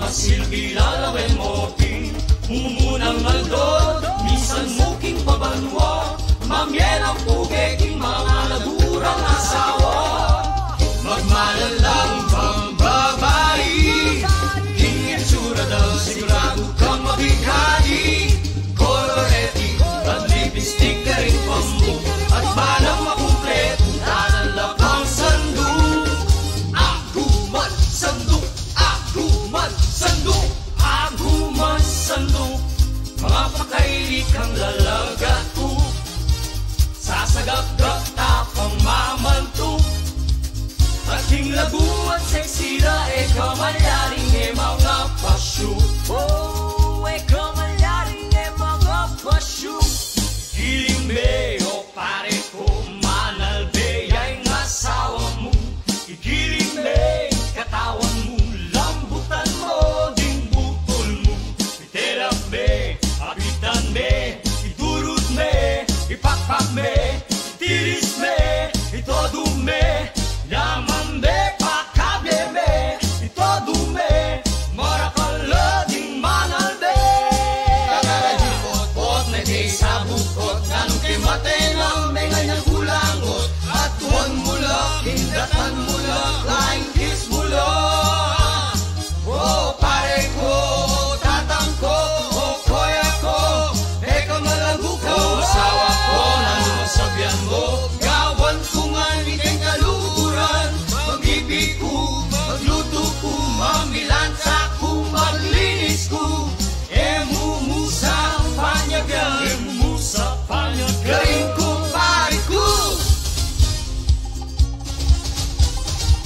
masilbi lalawin mo di mumunang aldod, minsan muking pabanwa, mamyen ang pugeking mga nagurang asawa. Magmahal lang bang babae, king itsura daw sigurado kang mabigani. Coloreti at lipstick ka rin pambu, at balang makumplet tanan lapang sanduk. Aguman sanduk, aguman sanduk, aguman sanduk, mga pakailik ang lalagatu, sasagap-gap tapang mamantuk. Ating lagu at seksira, kamalyaring mga pasyo. Oh, kamalyaring mga pasyo. Giling me, o pare ko, manalbe ay asawa mo. Igiling me, katawan mo, lambutan mo, ding butol mo. Iterap me, apitan me, idurut me, ipakpak me, itiris me, itodo me. Yaman be pakable me, ito dume, marakala ding manal be. Kakarajin pot-pot na di sa bukot, ganong kimatay lang may nganyang kulangot. At tuwan mula, hindatan mula, laing kiss mula. Oh pare ko, tatang ko, oh kuya ko, ikaw malago ko. Oh asawa ko, nang masabyan mo, gawan ko nga ikay kaluguran. Mag-ibig ko, magluto ko, mamilansa ko, maglinis ko. Emumusa panyagan, emumusa panyagan, galing ko pare ko.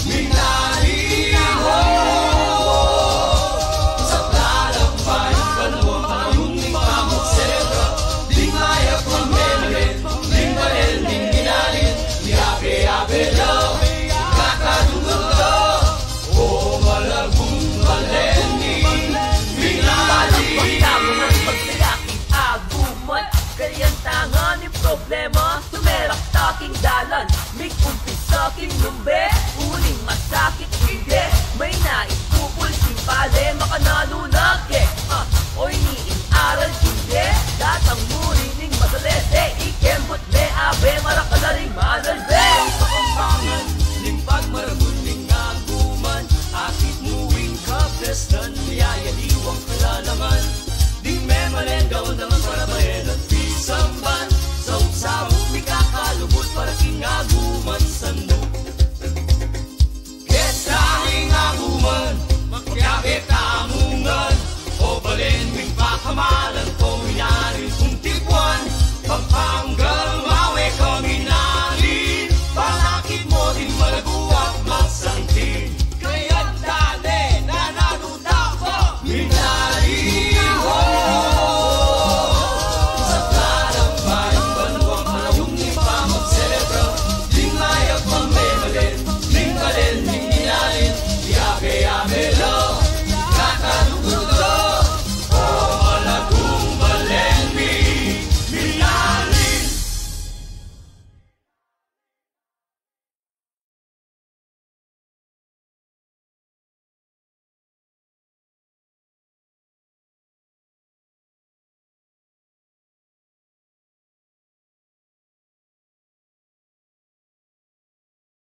Minari ho sa talabay, kalwa mayong pamagserra. Di maya pambelet, di barel, di ginalin, di abe-abe daw. Kakadungalo, o malagong baleni, minari. Pagtamungan, pagtayaking aguman, kayang tangan yung problema. Tumerak taking dalan, may kumpisaking lumbe, uling masakit hindi. May naipupul simpale, makanalo na ke. Oy niing aral hindi, datang mo